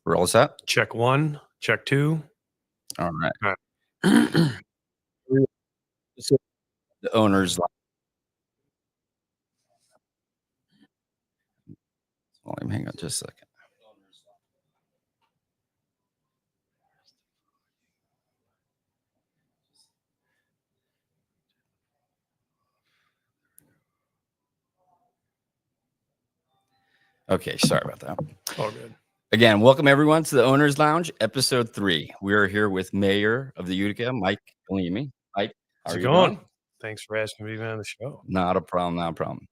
We're all set? Check one, check two. All right. All right. So the owner's volume. Hang on just a second. Okay, sorry about that. All good. Again, welcome everyone to the Owner's Lounge, episode 3. We are here with Mayor of the Utica, Mike Galime. Mike, how How's are it you going? doing? Thanks for asking me to be on the show. Not a problem.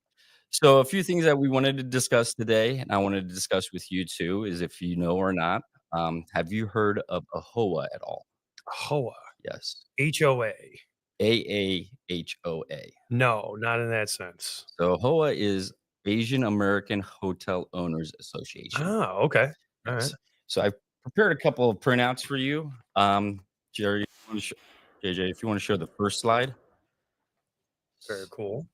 So a few things that we wanted to discuss today, and I wanted to discuss with you too, is if you know or not, have you heard of AHOA at all? HOA. Yes. HOA. AAHOA. No, not in that sense. So AHOA is Asian American Hotel Owners Association. Oh, okay. All right. So I've prepared a couple of printouts for you. Jerry, JJ, if you want to show the first slide. Very cool.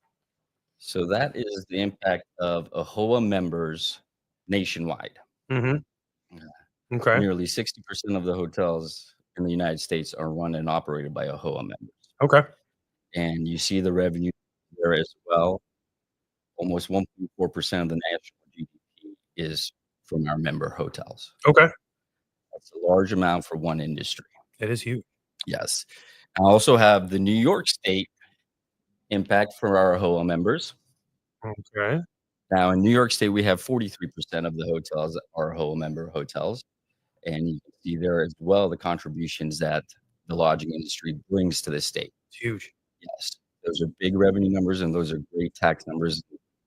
So that is the impact of AHOA members nationwide. Mm-hmm. Okay. Nearly 60% of the hotels in the United States are run and operated by AHOA members. Okay. And you see the revenue there as well. Almost 1.4% of the national GDP is from our member hotels. Okay. That's a large amount for one industry. It is huge. Yes. I also have the New York State impact for our AHOA members. Okay. Now, in New York State, we have 43% of the hotels are AHOA member hotels. And you can see there as well the contributions that the lodging industry brings to the state. It's huge. Yes. Those are big revenue numbers, and those are great tax numbers,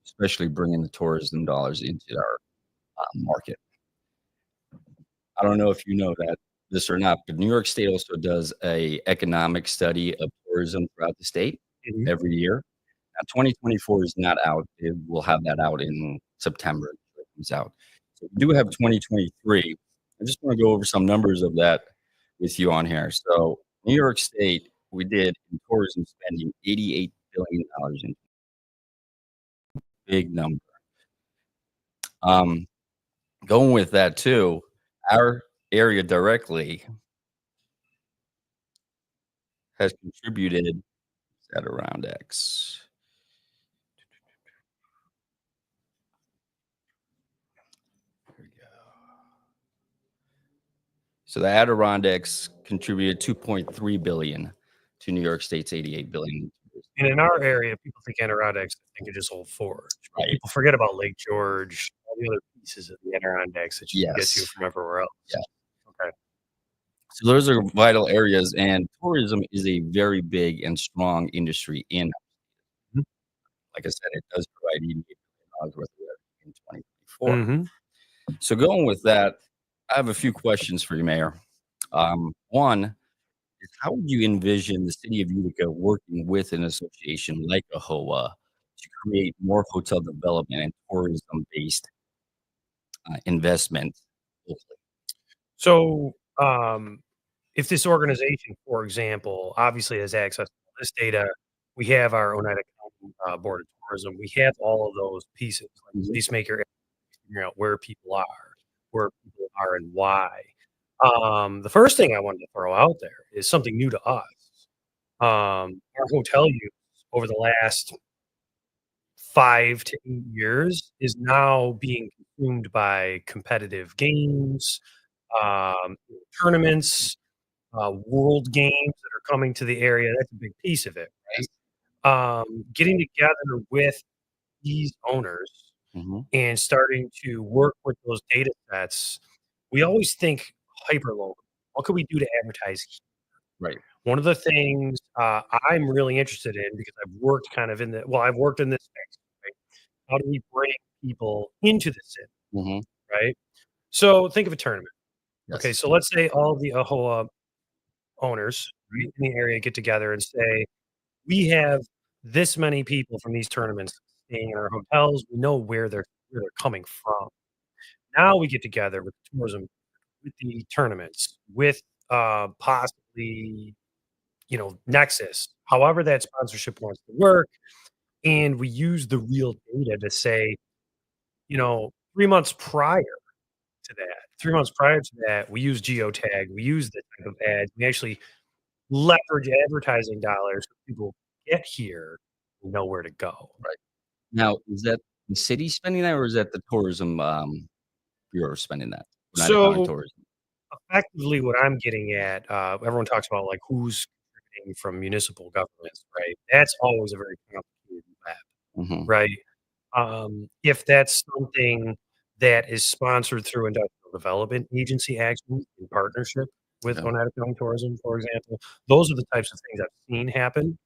especially bringing the tourism dollars into our market. I don't know if you know this or not, but New York State also does a economic study of tourism throughout the state every year. Now, 2024 is not out. We'll have that out in September. It comes out. So we do have 2023. I just want to go over some numbers of that with you on here. So New York State, we did in tourism spending $88 billion in big number. Going with that too, our area directly has contributed at around X. There we go. So the Adirondacks contributed $2.3 billion to New York State's $88 billion. And in our area, people think Adirondacks, I think of just Old Forge. Right. People forget about Lake George, all the other pieces of the Adirondacks that you can get to from everywhere else. Yeah. Okay. So those are vital areas, and tourism is a very big and strong industry in. Like I said, it does provide $88 billion worth of revenue in 2024. So going with that, I have a few questions for you, Mayor. One is, how would you envision the city of Utica working with an association like AHOA to create more hotel development and tourism-based investment locally? So, if this organization, for example, obviously has access to this data, we have our Oneida County Board of Tourism. We have all of those pieces, like Peacemaker, figuring out where people are, and why. The first thing I wanted to throw out there is something new to us. Our hotel use over the last 5 to 8 years is now being consumed by competitive games, tournaments, world games that are coming to the area. That's a big piece of it, right? Getting together with these owners and starting to work with those data sets. We always think hyper local. What could we do to advertise here? Right. One of the things I'm really interested in, because I've worked I've worked in this space, right? How do we bring people into the city, right? So think of a tournament. Yes. Okay, so let's say all the AHOA owners in the area get together and say, we have this many people from these tournaments staying in our hotels. We know where they're coming from. Now we get together with tourism, with the tournaments, with possibly, Nexus, however that sponsorship wants to work. And we use the real data to say, 3 months prior to that, 3 months prior to that, we use geotag, we use this type of ads, we actually leverage advertising dollars so people get here and know where to go. Right. Now, is that the city spending that, or is that the tourism, bureau spending that? United County So, Tourism. effectively, what I'm getting at, everyone talks about, like, who's contributing from municipal governments, right? That's always a very complicated web, Mhm. right? If that's something that is sponsored through industrial development agency actions in partnership with Yeah. Oneida County Tourism, for example, those are the types of things I've seen happen.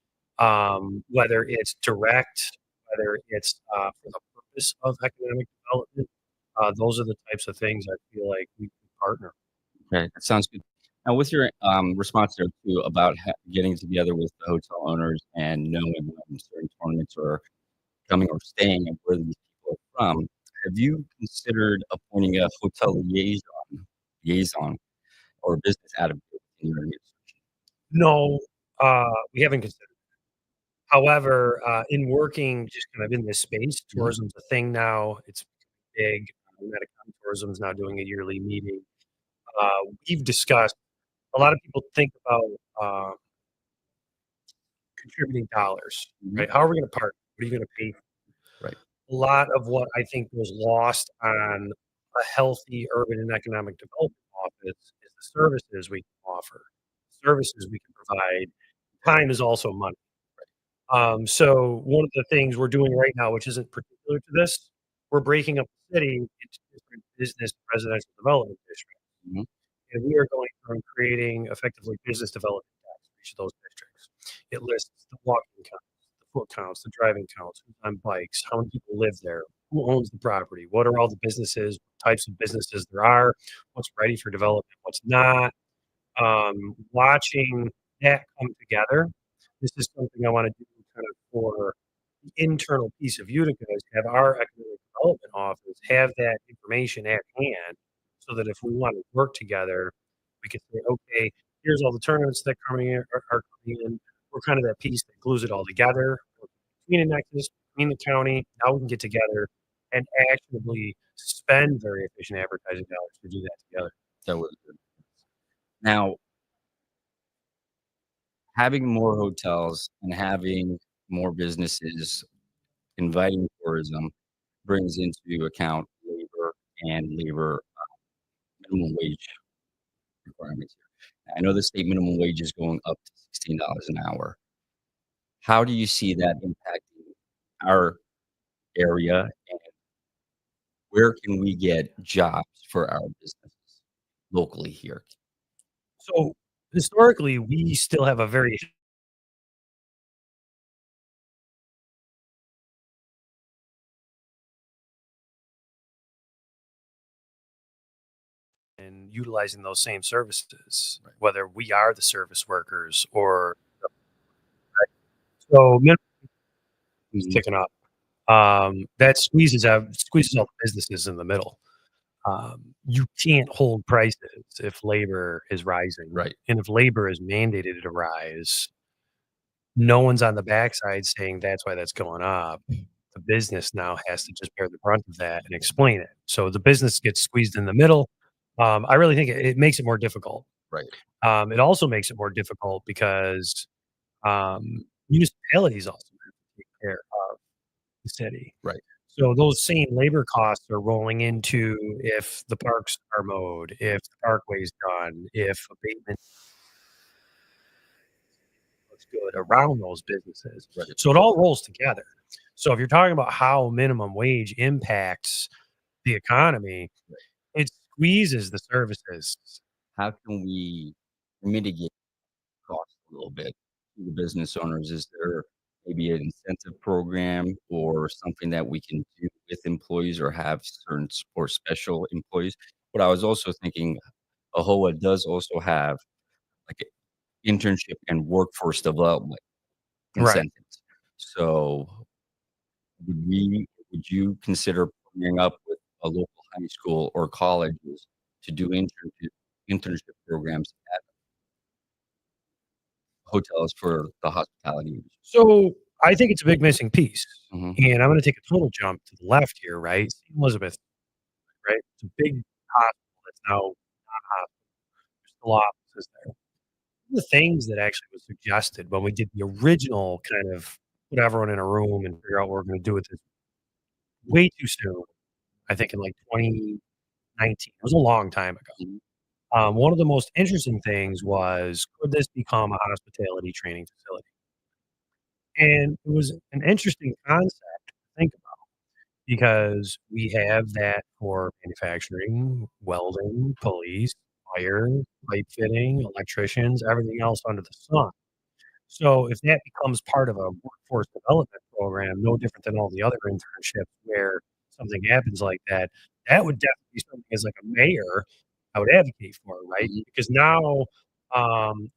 Whether it's direct, whether it's for the purpose of economic development, those are the types of things I feel like we can partner. Okay, that sounds good. Now, with your, response there too about getting together with the hotel owners and knowing when certain tournaments are coming or staying and where these people are from, have you considered appointing a hotel liaison or business advocate in your administration? No, we haven't considered. However, in working just kind of in this space, Mhm. tourism's a thing now. It's big. Medicom Tourism is now doing a yearly meeting. We've discussed a lot of people think about contributing dollars, Mhm. right? How are we going to partner? What are you going to pay? Right. A lot of what I think was lost on a healthy urban and economic development office is the services we can offer, services we can provide. Time is also money. So one of the things we're doing right now, which isn't particular to this, we're breaking up the city into different business and residential development districts. Mhm. And we are going through and creating effectively business development tax for each of those districts. It lists the walking counts, the foot counts, the driving counts, who's on bikes, how many people live there, who owns the property, what are all the businesses, what types of businesses there are, what's ready for development, what's not. Watching that come together, this is something I want to do kind of for the internal piece of Utica is have our economic development office have that information at hand so that if we want to work together, we can say, okay, here's all the tournaments that are coming in. We're kind of that piece that glues it all together. Between a nexus, between the county, now we can get together and actively spend very efficient advertising dollars to do that together. That was good. Now, having more hotels and having more businesses inviting tourism brings into account labor and labor minimum wage requirements here. I know the state minimum wage is going up to $16 an hour. How do you see that impacting our area, and where can we get jobs for our businesses locally here? So historically, we still have a very in utilizing those same services, Right. whether we are the service workers or right? So minimum is Mhm. ticking up. That squeezes all the businesses in the middle. You can't hold prices if labor is rising, Right. and if labor is mandated to rise, no one's on the backside saying that's why that's going up. The business now has to just bear the brunt of that and explain it. So the business gets squeezed in the middle. I really think it makes it more difficult. Right. It also makes it more difficult because municipalities also have to take care of the city. Right. So those same labor costs are rolling into if the parks are mowed, if the parkway's done, if abatement looks good around those businesses. Right. So it all rolls together. So if you're talking about how minimum wage impacts the economy, it squeezes the services. How can we mitigate costs a little bit to the business owners? Is there maybe an incentive program or something that we can do with employees or have certain or special employees? But I was also thinking AHOA does also have like internship and workforce development Right. incentives. So would you consider partnering up with a local high school or colleges to do internship programs at hotels for the hospitality industry? So I think it's a big missing piece. Mhm. And I'm going to take a total jump to the left here, right? St. Elizabeth, right? It's a big hospital that's now not hospital. There's still offices there. One of the things that actually was suggested when we did the original kind of put everyone in a room and figure out what we're going to do with this way too soon. I think in like 2019. It was a long time ago. One of the most interesting things was, could this become a hospitality training facility? And it was an interesting concept to think about because we have that for manufacturing, welding, police, fire, pipe fitting, electricians, everything else under the sun. So if that becomes part of a workforce development program, no different than all the other internships where something happens like that, that would definitely be something as like a mayor I would advocate for, right? Because now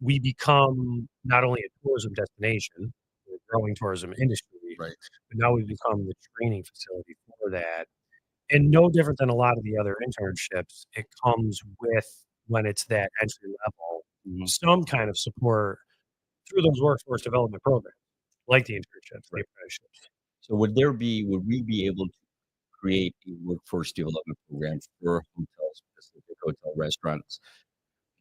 we become not only a tourism destination, a growing tourism industry, Right. but now we become the training facility for that. And no different than a lot of the other internships, it comes with when it's that entry level, some kind of support through those workforce development programs, like the internships, the Right. apprenticeships. So would we be able to create a workforce development program for hotels, specific hotel restaurants,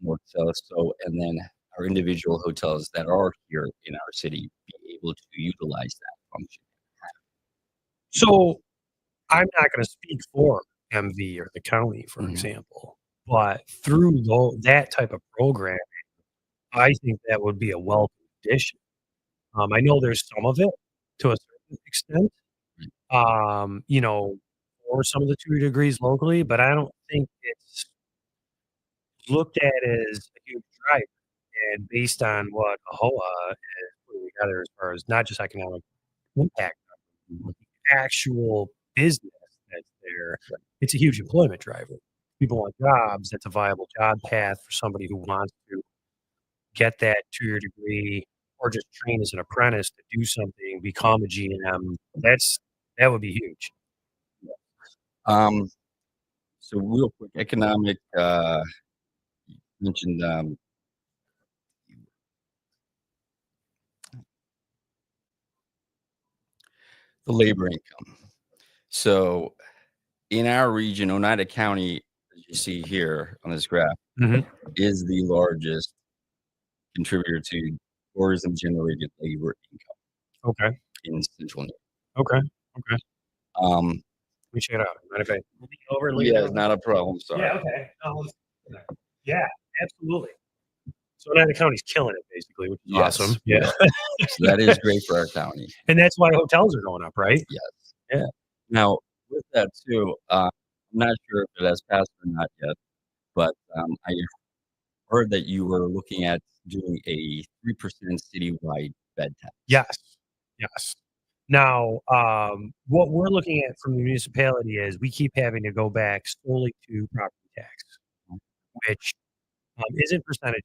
hotels, so and then our individual hotels that are here in our city be able to utilize that function? So I'm not going to speak for MV or the county, for Mhm. example, but through that type of program, I think that would be a welcome addition. I know there's some of it to a certain extent, for some of the 2 degrees locally, but I don't think it's looked at as a huge driver. And based on what AHOA is putting together as far as not just economic impact, but the actual business that's there, it's a huge employment driver. People want jobs. That's a viable job path for somebody who wants to get that 2-year degree or just train as an apprentice to do something, become a GM. That would be huge. Um, so real quick, economic, you mentioned, the labor income. So in our region, Oneida County, as you see here on this graph, Mhm. is the largest contributor to tourism-generated labor income Okay. in central New Okay. Okay. York. Let me check it out. Mind if I lean over and look at Yeah, it? not a problem, sorry. Yeah, okay. Yeah, absolutely. So Oneida County's killing it basically, which is Yes, awesome. Yeah. so that is great for our county. And that's why hotels are going up, right? Yes. Yeah. Now, with that too, I'm not sure if it has passed or not yet, but, I heard that you were looking at doing a 3% citywide bed tax. Yes. Yes. Now, what we're looking at from the municipality is we keep having to go back solely to property tax, which, isn't percentage.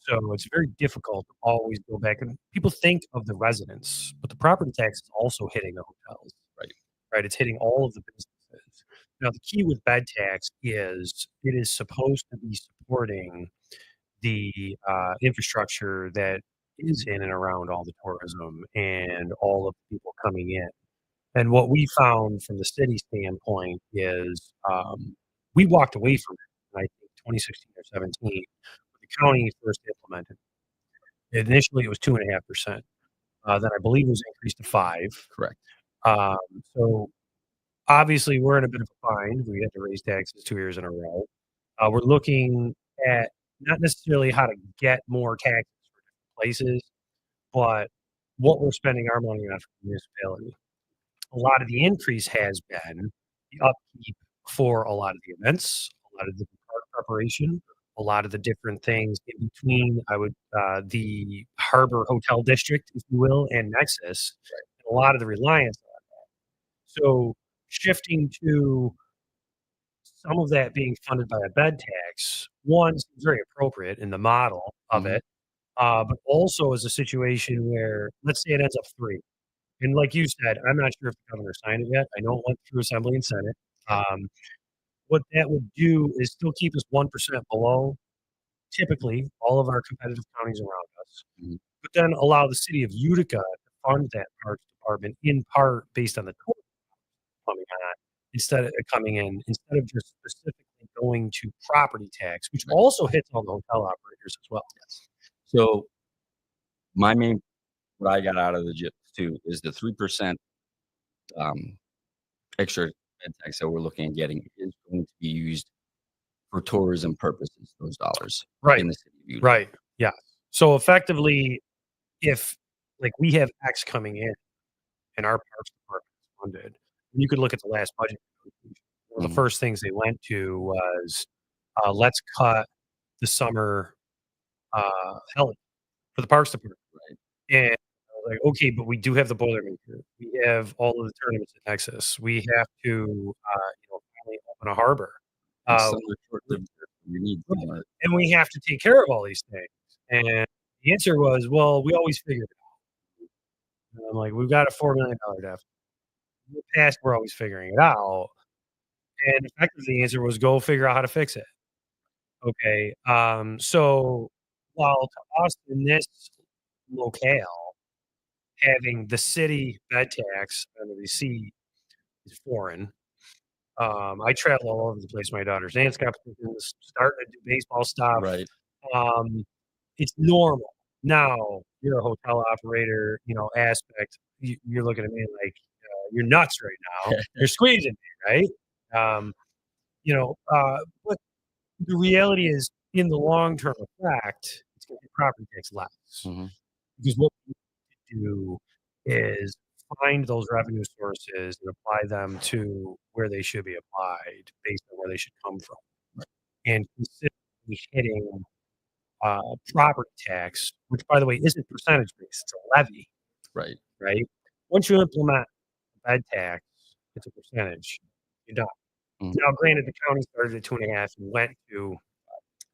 So it's very difficult to always go back and people think of the residents, but the property tax is also hitting the hotels. Right. Right? It's hitting all of the businesses. Now, the key with bed tax is it is supposed to be supporting the infrastructure that is in and around all the tourism and all of the people coming in. And what we found from the city standpoint is we walked away from it in, I think, 2016 or 17, when the county first implemented it. Initially, it was 2.5%. Then I believe it was increased to 5. Correct. Um, so obviously, we're in a bit of a bind. We had to raise taxes 2 years in a row. We're looking at not necessarily how to get more taxes for different places, but what we're spending our money on for the municipality. A lot of the increase has been the upkeep for a lot of the events, a lot of the park preparation, a lot of the different things in between. The Harbor Hotel District, if you will, and Nexus, and a lot of the reliance on that. So shifting to some of that being funded by a bed tax, one, seems very appropriate in the model of Mhm. it, but also is a situation where, let's say it ends up 3. And like you said, I'm not sure if the governor signed it yet. I know it went through Assembly and Senate. What that would do is still keep us 1% below typically all of our competitive counties around us, Mhm. but then allow the city of Utica to fund that parks department in part based on the total coming on instead of just specifically going to property tax, which also hits all the hotel operators as well. Yes. So what I got out of the gist too is the 3% extra ed tax that we're looking at getting is going to be used for tourism purposes, those dollars Right. in the city of Utica. Right. Yeah. So effectively, if like we have X coming in and our parks department is funded, you could look at the last budget. One of the first things they went to was let's cut the summer heli for the parks department. Right. And I was like, okay, but we do have the Boilermaker. We have all of the tournaments at Nexus. We have to, finally open a harbor. We need more. And we have to take care of all these things. And the answer was, well, we always figured it out. And I'm like, we've got a $4 million deficit. In the past, we're always figuring it out. And effectively, the answer was go figure out how to fix it. Okay. So while to us in this locale, having the city bed tax under the sea is foreign. I travel all over the place. My daughter's dance competitions, starting to do baseball stuff. Right. It's normal. Now you're a hotel operator, aspect. You're looking at me like you're nuts right now. You're squeezing me, right? But the reality is, in the long term effect, it's going to be property tax less because what we need to do is find those revenue sources and apply them to where they should be applied based on where they should come from. Right. And consistently hitting property tax, which, by the way, isn't percentage based, it's a levy. Right. Right. Once you implement bed tax, it's a percentage. You're done. Now, granted, the county started at 2.5 and went to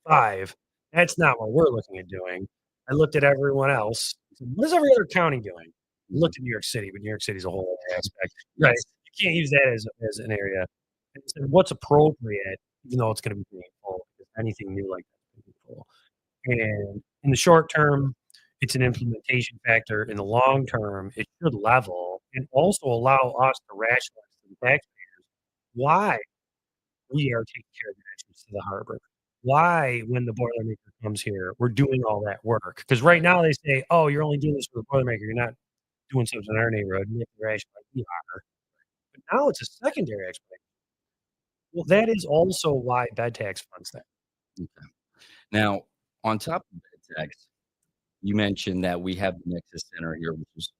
5. That's not what we're looking at doing. I looked at everyone else. What is every other county doing? I looked at New York City, but New York City is a whole other aspect. Right. You can't use that as an area. And so what's appropriate, even though it's going to be painful, because anything new like that is painful. And in the short term, it's an implementation factor. In the long term, it should level and also allow us to rationalize to the taxpayers why we are taking care of the entrance to the harbor. Why, when the Boilermaker comes here, we're doing all that work. Because right now they say, oh, you're only doing this for the Boilermaker. You're not doing something in our neighborhood. You have to rationalize we are. But now it's a secondary explanation. Well, that is also why bed tax funds that. Okay. Now, on top of bed tax, you mentioned that we have the Nexus Center here, which is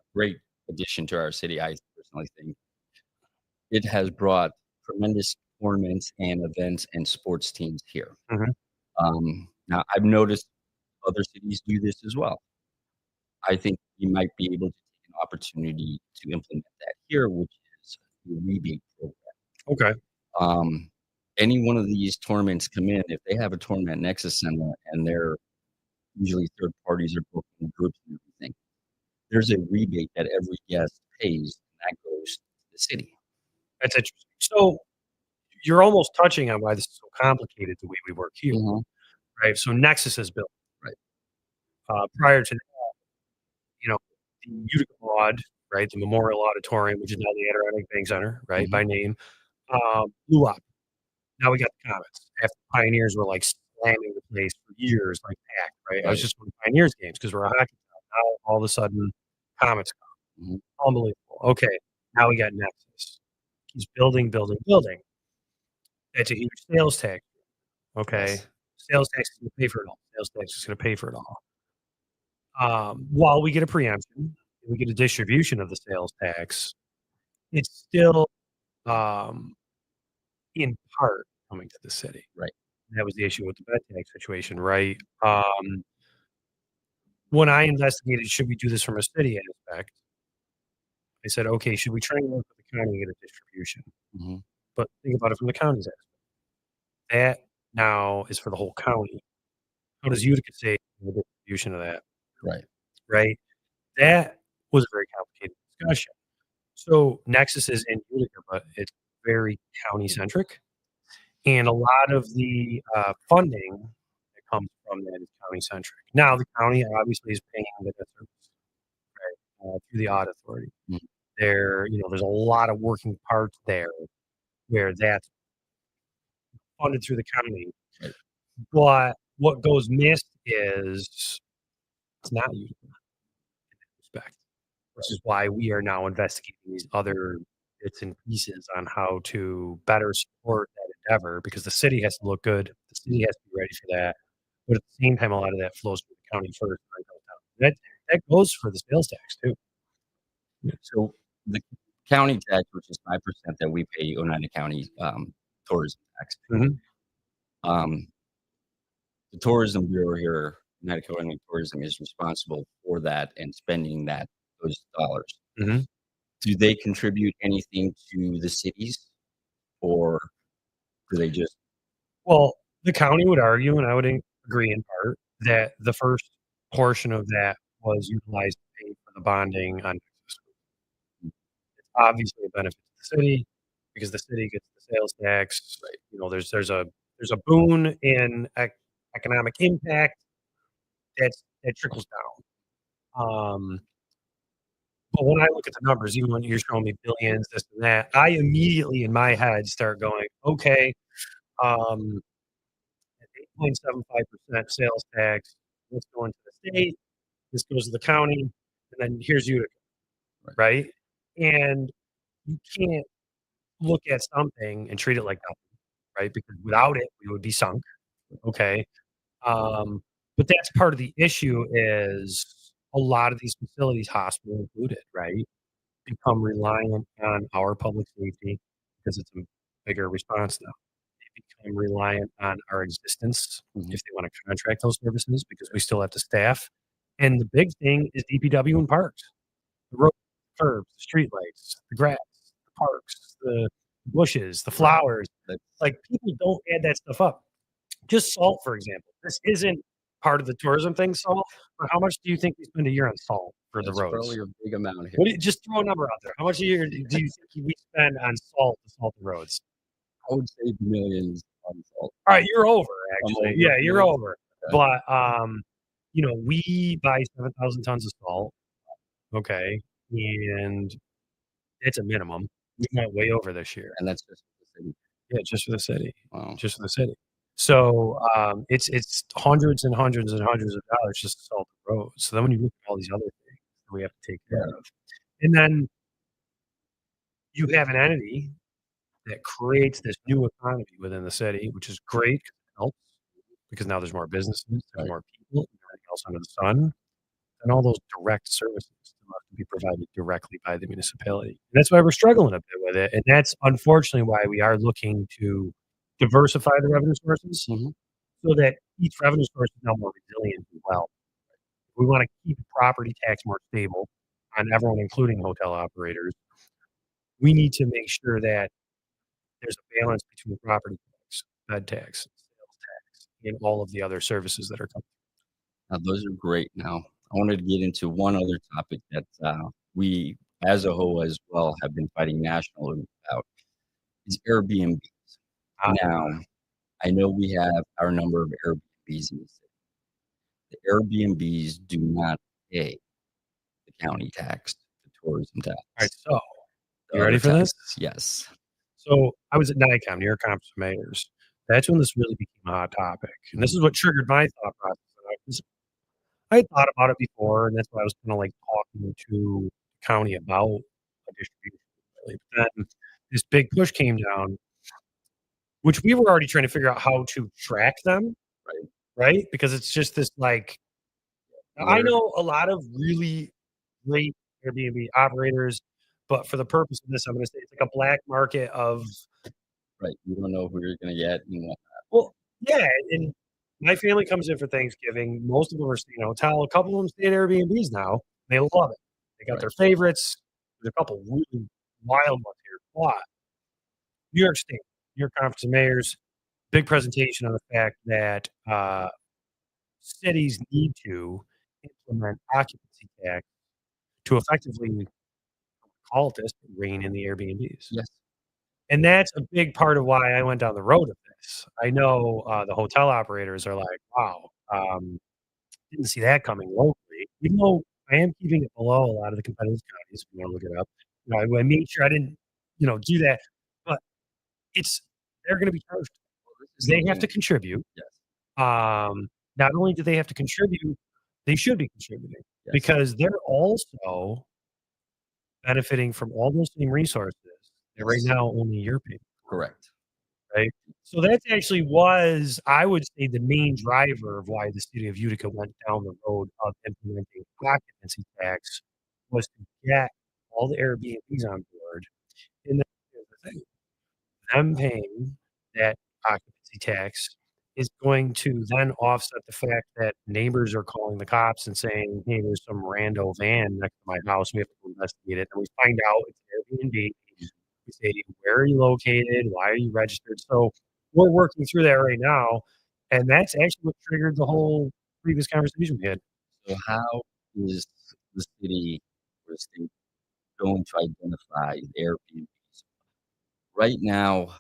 a great addition to our city. I personally think it has brought tremendous tournaments and events and sports teams here. Now, I've noticed other cities do this as well. I think you might be able to take an opportunity to implement that here, which is a rebate program. Okay. Any one of these tournaments come in, if they have a tournament at Nexus Center and they're usually third parties are booking groups and everything, there's a rebate that every guest pays, and that goes to the city. That's interesting. So you're almost touching on why this is so complicated the way we work here, right? So Nexus is built. Right. Prior to that, the Utica Mod, right, the Memorial Auditorium, which is now the Adirondack Bank Center, right, by name, blew up. Now we got the Comets. After Pioneers were like slamming the place for years, like packed, right? I was just going to Pioneers games because we're a hockey town. Now all of a sudden, Comets come. Unbelievable. Okay, now we got Nexus. He's building. That's a huge sales tax. Okay. Yes. Sales tax is going to pay for it all. Sales tax is going to pay for it all. While we get a preemption, we get a distribution of the sales tax, it's still in part coming to the city. Right. That was the issue with the bed tax situation, right? When I investigated, should we do this from a city aspect? I said, okay, should we try and work with the county and get a distribution? But think about it from the county's aspect. That now is for the whole county. How does Utica say the distribution of that? Right. That was a very complicated discussion. So Nexus is in Utica, but it's very county centric. And a lot of the funding that comes from that is county centric. Now, the county obviously is paying the debt service, right, through the audit authority. There's a lot of working parts there where that's funded through the county. Right. But what goes missed is it's not used in that respect, which is why we are now investigating these other bits and pieces on how to better support that endeavor, because the city has to look good. The city has to be ready for that. But at the same time, a lot of that flows through the county first. And then goes down. That goes for the sales tax too. So the county tax, which is 5% that we pay Oneida County tourism tax. Mhm. The tourism bureau here, Oneida County Tourism, is responsible for that and spending those dollars. Mhm. Do they contribute anything to the cities, or do they just? Well, the county would argue, and I would agree in part, that the first portion of that was utilized to pay for the bonding on Texas. It's obviously a benefit to the city because the city gets the sales tax. Right. You know, there's a boon in economic impact that trickles down. But when I look at the numbers, even when you're showing me billions, this and that, I immediately in my head start going, okay, um, at 8.75% sales tax, let's go into the state, this goes to the county, and then here's Utica, right? And you can't look at something and treat it like nothing, right? Because without it, we would be sunk. Okay. But that's part of the issue is a lot of these facilities, hospital included, right, become reliant on our public safety because it's a bigger response now. They become reliant on our existence Mhm. if they want to contract those services because we still have to staff. And the big thing is DPW and parks. The roads, the curbs, the streetlights, the grass, the parks, the bushes, the flowers. That's Like people don't add that stuff up. Just salt, for example. This isn't part of the tourism thing, salt. But how much do you think we spend a year on salt for the roads? probably a big amount here. What do you, just throw a number out there. How much a year do you think we spend on salt to salt the roads? I would say millions on salt. All right, you're over actually. over. Yeah, you're over. Okay. But you know, we buy 7,000 tons of salt. Okay, and it's a minimum. We went way over this year. And that's just the city. Yeah, just for the city. Wow. Just for the city. So it's hundreds and hundreds and hundreds of dollars just to salt the roads. So then when you look at all these other things that we have to take care of, and then you have an entity that creates this new economy within the city, which is great. It helps because now there's more businesses, there's more people, everything else under the sun, and all those direct services still have to be provided directly by the municipality. And that's why we're struggling a bit with it, and that's unfortunately why we are looking to diversify the revenue sources Mhm. so that each revenue source is now more resilient as well. If we want to keep property tax more stable on everyone, including hotel operators, we need to make sure that there's a balance between property tax, bed tax, sales tax, and all of the other services that are coming. Now, those are great. Now, I wanted to get into one other topic that we, as a whole, as well, have been fighting nationally about is Airbnb. Now, I know we have our number of Airbnbs in the city. The Airbnbs do not pay the county tax, the tourism tax. All right, so the you ready other for this? taxes. Yes. So I was at NICOM, New York Conference of Mayors. That's when this really became a hot topic, and this is what triggered my thought process. I had thought about it before, and that's why I was kind of like talking to the county about a distribution. Really. But then this big push came down, which we were already trying to figure out how to track them, right? Because it's just this like I know a lot of really great Airbnb operators, but for the purpose of this, I'm going to say it's like a black market of Right. You don't know who you're going to get and what. well, yeah, and my family comes in for Thanksgiving. Most of them are staying in a hotel. A couple of them stay at Airbnbs now. They love it. They got their favorites. There's a couple really wild ones here. But New York State, New York Conference of Mayors, big presentation on the fact that cities need to implement occupancy tax to effectively call it this, rein in the Airbnbs. Yes. And that's a big part of why I went down the road of this. I know the hotel operators are like, wow, didn't see that coming locally, even though I am keeping it below a lot of the competitive counties. If you want to look it up, you know, I made sure I didn't, you know, do that. But it's they're going to be charged. they have to contribute. Yes. Not only do they have to contribute, they should be contributing Yes. because they're also benefiting from all those same resources that right now only you're paying. Correct. Right? So that actually was, I would say, the main driver of why the city of Utica went down the road of implementing occupancy tax was to get all the Airbnbs on board. And then here's the thing, them paying that occupancy tax is going to then offset the fact that neighbors are calling the cops and saying, "Hey, there's some rando van next to my house. We have to go investigate it." And we find out it's Airbnb. We say, "Where are you located? Why are you registered?" So we're working through that right now, and that's actually what triggered the whole previous conversation we had. So how is the city or the state going to identify the Airbnbs? Right now,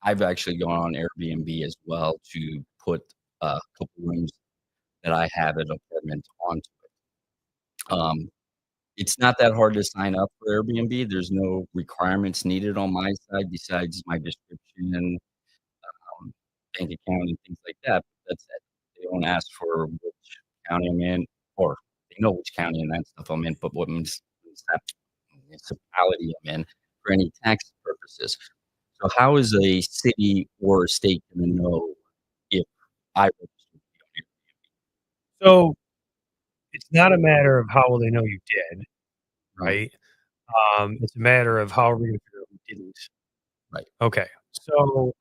I've actually gone on Airbnb as well to put a couple rooms that I have at an apartment onto it. It's not that hard to sign up for Airbnb. There's no requirements needed on my side besides my description, bank account, and things like that. That's it. They don't ask for which county I'm in, or they know which county and that stuff I'm in, but what municipality I'm in for any tax purposes. So how is a city or a state gonna know if I registered to be on Airbnb? So it's not a matter of how well they know you did, right? It's a matter of how are we going to figure out who didn't. Right. Okay. So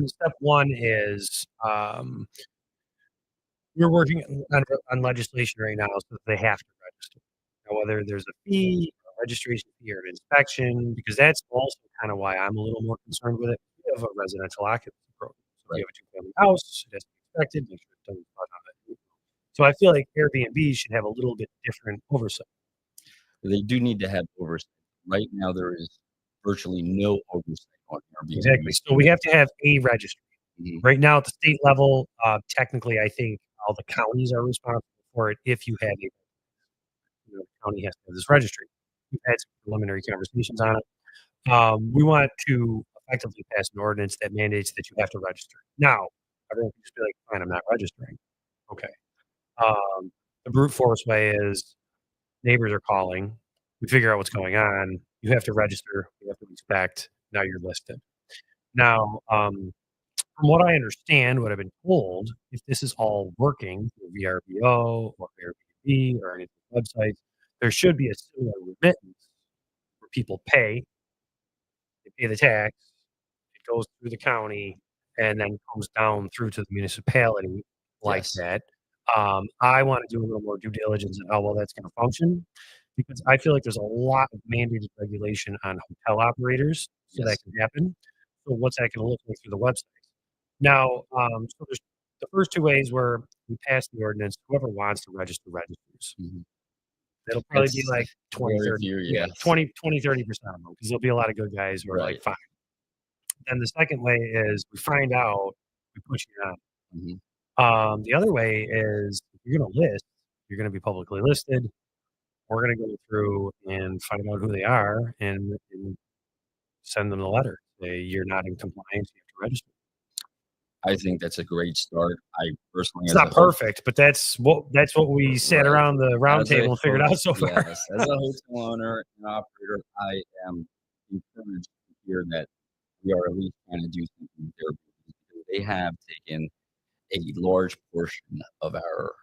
step one is we're working on legislation right now so that they have to register. Now, whether there's a fee, a registration fee, or an inspection, because that's also kind of why I'm a little more concerned with it. We have a residential occupancy program. So we Right. have a two-family house. It has to be inspected, make sure it doesn't run on it. So I feel like Airbnb should have a little bit different oversight. They do need to have oversight. Right now, there is virtually no oversight on Airbnb. Exactly. So we have to have a registry. Mhm. Right now at the state level, technically, I think all the counties are responsible for it if you have a the county has to have this registry. We've had some preliminary conversations on it. We want to effectively pass an ordinance that mandates that you have to register. Now, everyone can just be like, "Fine, I'm not registering." Okay. The brute force way is neighbors are calling. We figure out what's going on. You have to register. You have to inspect. Now you're listed. Now, from what I understand, what I've been told, if this is all working through VRBO or Airbnb or any of the websites, there should be a similar remittance where people pay, they pay the tax, it goes through the county, and then comes down through to the municipality like Yes. that. I want to do a little more due diligence on how well that's going to function because I feel like there's a lot of mandated regulation on hotel operators so that Yes. can happen. So what's that going to look like through the website? Now, so there's the first two ways where we pass the ordinance, whoever wants to register registers. Mhm. It'll probably be It's like 20, very 30, few, yeah, yes. 30% of them because there'll be a lot of good guys who are like, Right. fine. Then the second way is we find out, we push you on. Mhm. The other way is if you're going to list, you're going to be publicly listed. We're going to go through and find out who they are and send them a letter. Say you're not in compliance. You have to register. I think that's a great start. I personally, It's as a not perfect, but that's what we sat right. around the round As a table and figured out so far. yes, as a hotel owner and operator, I am encouraged to hear that we are at least trying to do something with their business. They have taken a large portion of our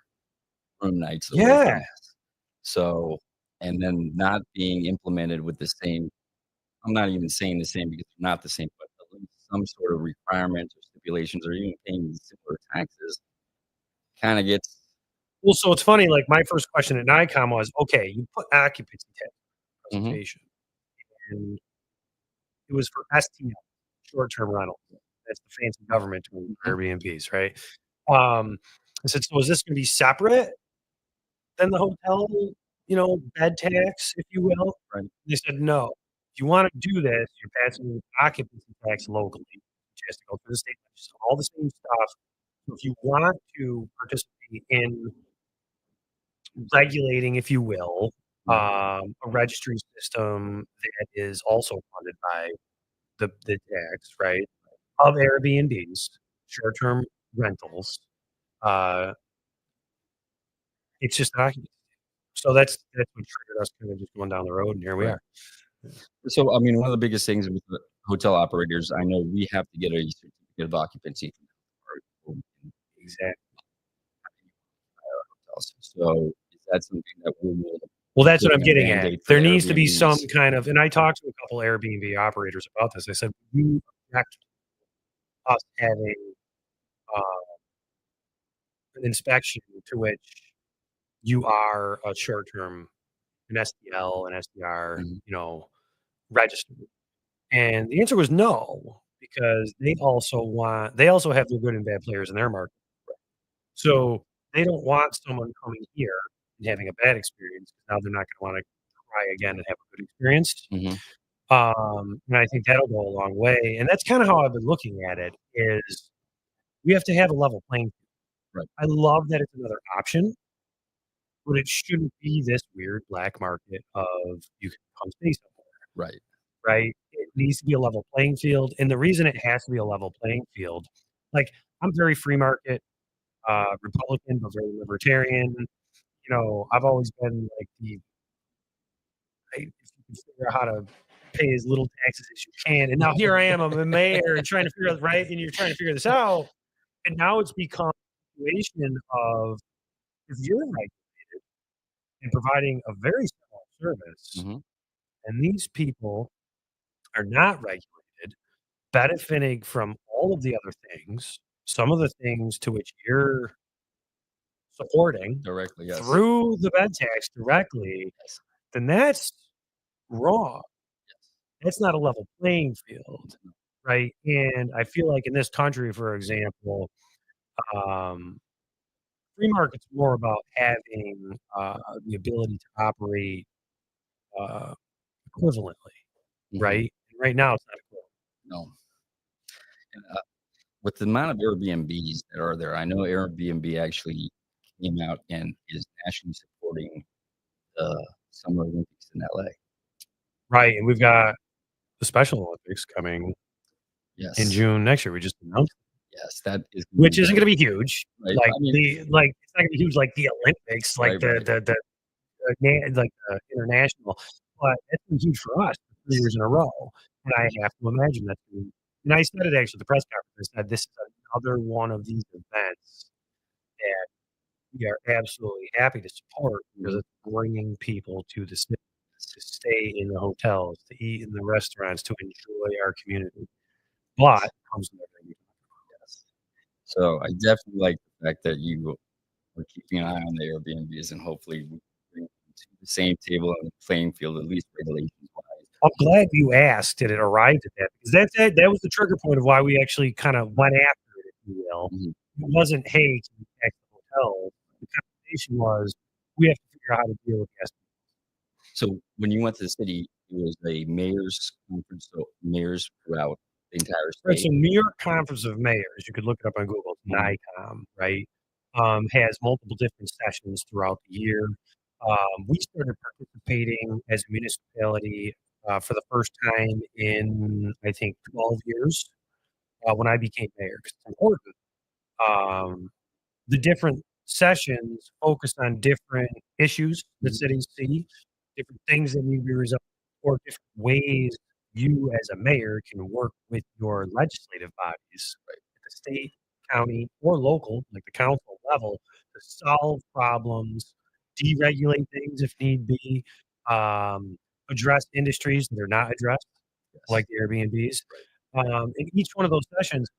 room nights away Yeah. from us. So, and then not being implemented with the same, I'm not even saying the same because they're not the same, but at least some sort of requirements or stipulations or even paying similar taxes kind of gets, Well, so it's funny, like, my first question at NICOM was, "Okay, you put occupancy tax mhm, presentation," and it was for STL, short-term rental. That's the fancy government term mhm, for Airbnbs, right? Um, I said, "So is this gonna be separate than the hotel, bed tax, if you will?" right, They said, "No. If you wanna do this, you're passing occupancy tax locally, which has to go through the state legislature, all the same stuff. So if you want to participate in regulating, if you will, mhm, a registry system that is also funded by the tax, right, of Airbnbs. short-term rentals. It's just occupancy. So that's what triggered us kind of just going down the road, and here we Right. are. So, I mean, one of the biggest things with the hotel operators, I know we have to get a certificate of occupancy from the Exactly. hotels. So is that something that we will Well, that's what I'm putting a getting at. mandate for There needs to be some Airbnbs? kind of, and I talked to a couple Airbnb operators about this. I said, "You object to us having uh, an inspection to which you are a short-term, an SDL, an SDR, Mhm. registered?" And the answer was no, because they also have their good and bad players in their market. So they don't want someone coming here and having a bad experience, 'cause now they're not gonna wanna try again and have a good experience. Mhm. And I think that'll go a long way, and that's kinda how I've been looking at it, is we have to have a level playing field. Right. I love that it's another option, but it shouldn't be this weird black market of you can come stay somewhere, Right. right? It needs to be a level playing field, and the reason it has to be a level playing field, like, I'm very free market, Republican, but very libertarian. I've always been like if you can figure out how to pay as little taxes as you can. And now here I am, I'm a mayor and trying to figure out, right? And you're trying to figure this out. And now it's become a situation of, if you're regulated and providing a very small service, Mhm. and these people are not regulated, benefiting from all of the other things, some of the things to which you're supporting Directly, yes. through the bed tax directly, Yes. then that's wrong. Yes. That's not a level playing field, right? And I feel like in this country, for example, um, free market's more about having the ability to operate uh, equivalently, Mhm. right? And right now, it's not equivalent. No. And, with the amount of Airbnbs that are there, I know Airbnb actually came out and is nationally supporting the Summer Olympics in LA. Right, and we've got the Special Olympics coming in Yes. June next year. We just announced, Yes, that is gonna which be isn't very going to be huge. right. I mean It's not going to be huge like the Olympics, like right, right. like the international, but it's been huge for us for 3 years in a row, and I have to imagine that's been, and I said it actually at the press conference. I said, "This is another one of these events that we are absolutely happy to support because Mhm. it's bringing people to the city to stay in the hotels, to eat in the restaurants, to enjoy our community." But comes with everything. Yes. So, I definitely like the fact that you are keeping an eye on the Airbnbs and hopefully we bring them to the same table and the playing field, at least regulations-wise. I'm glad you asked and it arrived at that, because that was the trigger point of why we actually kinda went after it, if you will. Mhm. It wasn't, "Hey, can you tax the hotel?" The conversation was, "We have to figure out how to deal with guests." So, when you went to the city, it was a mayor's conference, so mayors throughout the entire Right, so state? New York Conference of Mayors, you could look it up on Google, it's Mhm. NYCOM, right? Has multiple different sessions throughout the year. We started participating as a municipality, for the first time in, I think, 12 years, when I became mayor, 'cause it's important. Um, the different sessions focused on different issues that Mhm. cities see, different things that need to be resolved, or different ways you as a mayor can work with your legislative bodies at the state, county, or local, like the council level, to solve problems, deregulate things if need be, um, address industries that are not addressed, Yes. like the Airbnbs. Right. In each one of those sessions,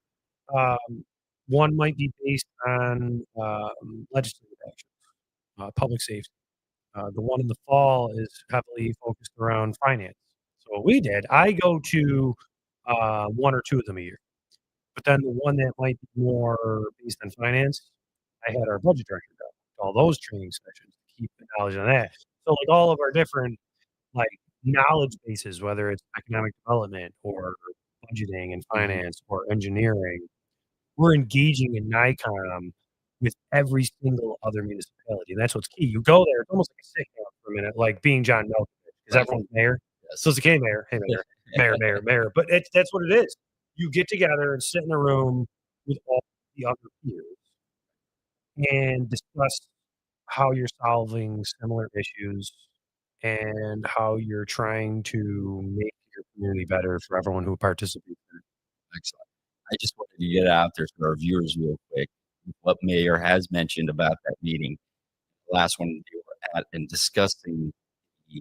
one might be based on legislative action, public safety. The one in the fall is heavily focused around finance. So what we did, I go to one or two of them a year, but then the one that might be more based on finance, I had our budget director go to all those training sessions to keep the knowledge on that. So like all of our different like knowledge bases, whether it's economic development or budgeting and Mhm. finance or engineering, we're engaging in NICOM with every single other municipality, and that's what's key. You go there, it's almost like a sit down for a minute, like being John Malkovich, because Right. everyone's mayor. Yes. So it's like, "Hey, mayor. Hey, mayor. Mayor, mayor, mayor." But that's what it is. You get together and sit in a room with all the other peers and discuss how you're solving similar issues and how you're trying to make your community better for everyone who participates in it. Excellent. I just wanted to get out there for our viewers real quick what Mayor has mentioned about that meeting. The last one they were at and discussing the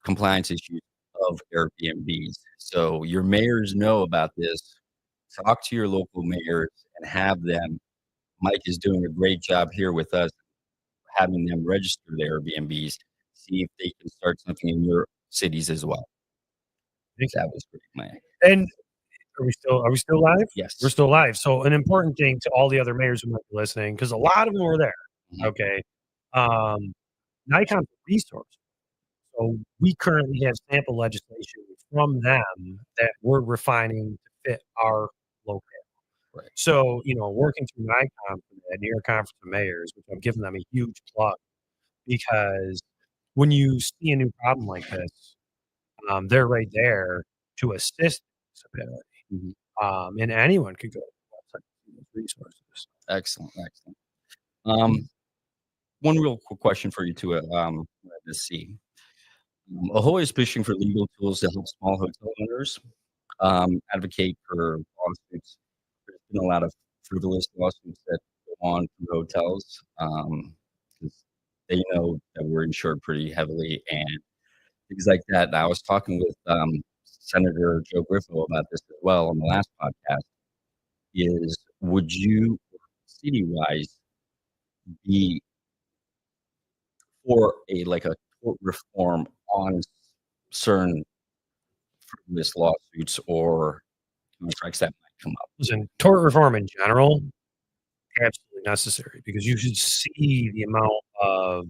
compliance issues of Airbnbs. So your mayors know about this. Talk to your local mayors and have them. Mike is doing a great job here with us, having them register their Airbnbs. See if they can start something in your cities as well. That was great, Mike. And are we still live? Yes. We're still live. So an important thing to all the other mayors who might be listening, because a lot of them were there. Mhm. Okay. Nikon's a resource. So we currently have sample legislation from them that we're refining to fit our locale. Right. So, working through NICOM for the New York Conference of Mayors, which I'm giving them a huge plug, because when you see a new problem like this, they're right there to assist disability. Mhm. And anyone could go to the website and see those resources. Excellent. One real quick question for you too, to see. Ahoy is pushing for legal tools to help small hotel owners advocate for lawsuits. There's been a lot of frivolous lawsuits that go on through hotels because they know that we're insured pretty heavily and things like that. And I was talking with Senator Joe Griffo about this as well on the last podcast. Is would you, city-wise, be for a tort reform on certain frivolous lawsuits or contracts that might come up? Listen, tort reform in general, absolutely necessary because you should see the amount of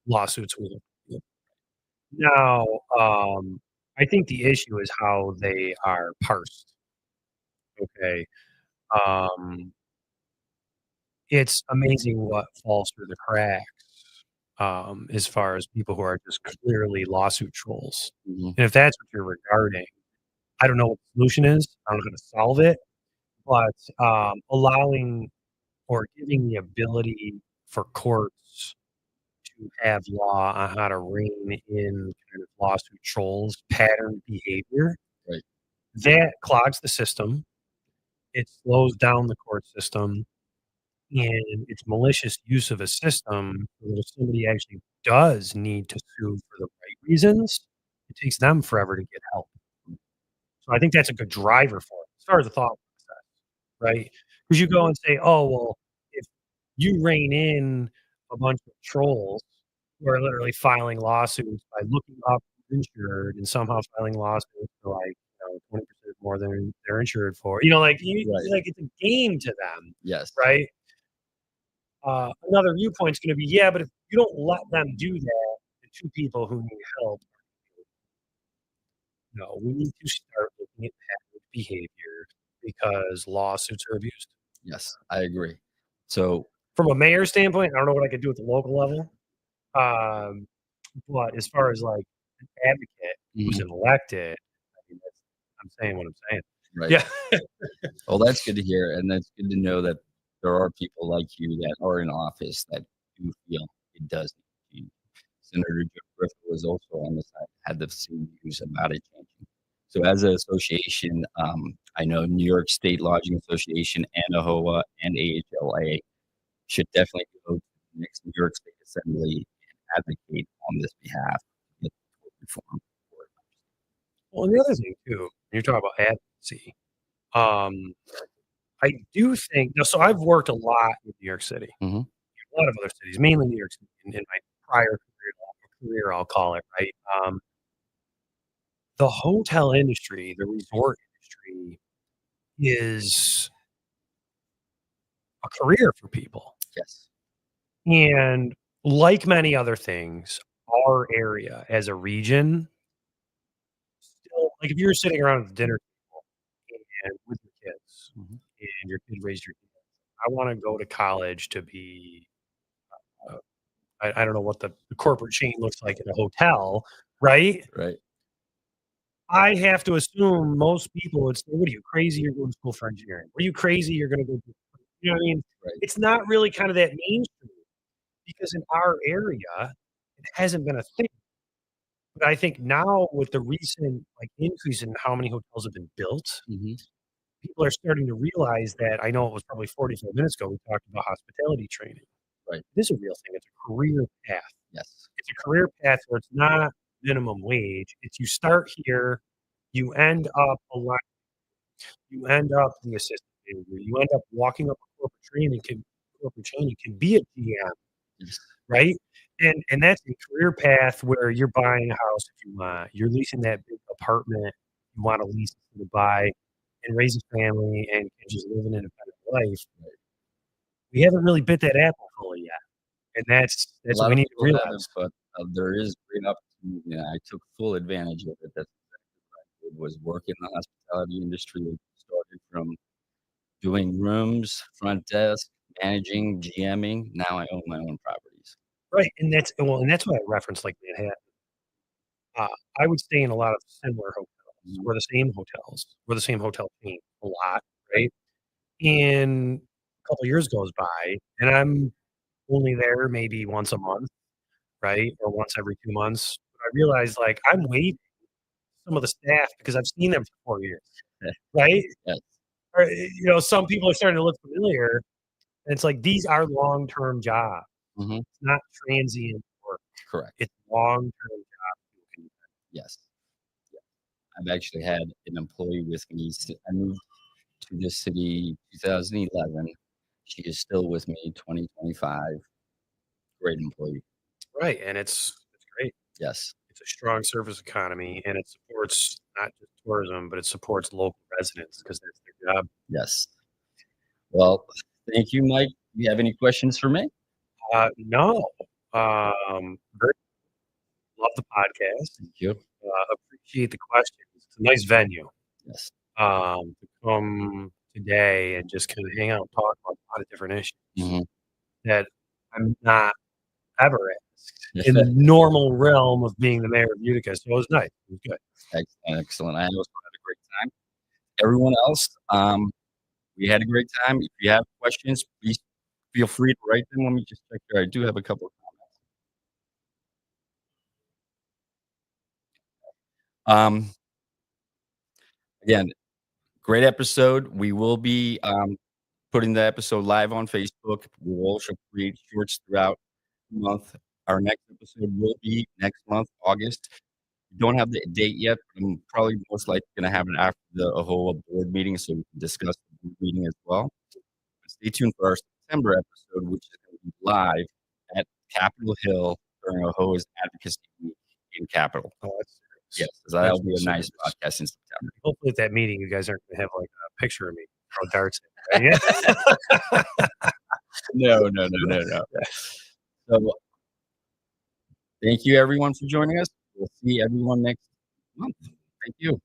lawsuits we have. Now, I think the issue is how they are parsed. Okay. It's amazing what falls through the cracks as far as people who are just clearly lawsuit trolls. Mhm. And if that's what you're regarding, I don't know what the solution is. I don't know how to solve it, but allowing or giving the ability for courts to have law on how to rein in kind of lawsuit trolls, pattern behavior, Right. that clogs the system. It slows down the court system. And it's malicious use of a system so that if somebody actually does need to sue for the right reasons, it takes them forever to get help. So I think that's a good driver for it, as far as the thought process, right? Because you go and say, "Oh, well, if you rein in a bunch of trolls who are literally filing lawsuits by looking up who's insured and somehow filing lawsuits for 20% more than they're insured for," Right. it's a game to them, Yes. right? Another viewpoint's gonna be, yeah, but if you don't let them do that, the two people who need help, no, we need to start looking at pattern behavior because lawsuits are abused. Yes, I agree. So From a mayor standpoint, I don't know what I could do at the local level, um, but as far as, like, an advocate who's Mhm. an elected, I mean, I'm saying what I'm saying. Right. Yeah. Well, that's good to hear, and that's good to know that there are people like you that are in office that do feel it does need to change. Senator Joe Griffith was also on the side, had the same views about it changing. So as an association, I know New York State Lodging Association and AHOA and AHLA should definitely go to the next New York State Assembly and advocate on this behalf to get reform forward. Well, and the other thing too, when you're talking about advocacy, um, I do think so I've worked a lot in New York City. Mhm. A lot of other cities, mainly New York City in my prior career, I'll call it, right? The hotel industry, the resort industry is a career for people. Yes. And like many other things, our area as a region still like if you're sitting around at the dinner table and with your kids Mhm. and your kid raised your kid, I wanna go to college to be I don't know what the corporate chain looks like in a hotel, right? Right. I have to assume most people would say, "What are you crazy? You're going to school for engineering. Are you crazy? You're going to go." You know what I mean? Right. It's not really kind of that mainstream because in our area, it hasn't been a thing. But I think now with the recent like increase in how many hotels have been built, Mm-hmm. people are starting to realize that. I know it was probably 45 minutes ago we talked about hospitality training. Right. This is a real thing. It's a career path. Yes. It's a career path where it's not minimum wage. It's you start here, you end up a lot. You end up the assistant manager. You end up walking up a corporate training can be a GM, Yes. right? And that's a career path where you're buying a house if you want. You're leasing that big apartment you want to lease to buy and raise a family and just live an independent life. We haven't really bit that apple fully yet, and that's A what lot we of need to people haven't, realize. but there is great opportunity, and I took full advantage of it. That's exactly what I did, was work in the hospitality industry. It started from doing rooms, front desk, managing, GMing. Now I own my own properties. Right, and that's why I referenced, like, Manhattan. Uh, I would stay in a lot of similar hotels. Mhm. We're the same hotels. We're the same hotel chain a lot, right? And a couple years goes by, and I'm only there maybe once a month, right, or once every 2 months. I realize, like, I'm waiving some of the staff because I've seen them for 4 years, right? Yes. Or, some people are starting to look familiar, and it's like, these are long-term jobs. Mhm. It's not transient work. Correct. It's long-term jobs. Yes. Yeah. I've actually had an employee with me. I moved to this city 2011. She is still with me 2025. Great employee. Right, and it's great. Yes. It's a strong service economy, and it supports not just tourism, but it supports local residents because that's their job. Yes. Well, thank you, Mike. Do you have any questions for me? No, very love the podcast. Thank you. Appreciate the questions. It's a nice venue Yes. to come today and just kind of hang out and talk about a lot of different issues Mhm. that I'm not ever asked in the normal realm of being the mayor of Utica. So it was nice. It was good. Excellent, excellent. I also had a great time. Everyone else, we had a great time. If you have questions, please feel free to write them. Let me just check here. I do have a couple of comments. Again, great episode. We will be putting the episode live on Facebook. We will also create shorts throughout the month. Our next episode will be next month, August. We don't have the date yet, but I'm probably most likely going to have it after a whole board meeting so we can discuss the board meeting as well. Stay tuned for our September episode, which is going to be live at Capitol Hill during AHOA's Advocacy Week in Capitol. Oh, that's Yes, serious. that'll be a That's nice serious. podcast in September. Hopefully at that meeting, you guys aren't gonna have, like, a picture of me throw darts at, right? Yeah. No, no, no, no, no. So thank you everyone for joining us. We'll see everyone next month. Thank you.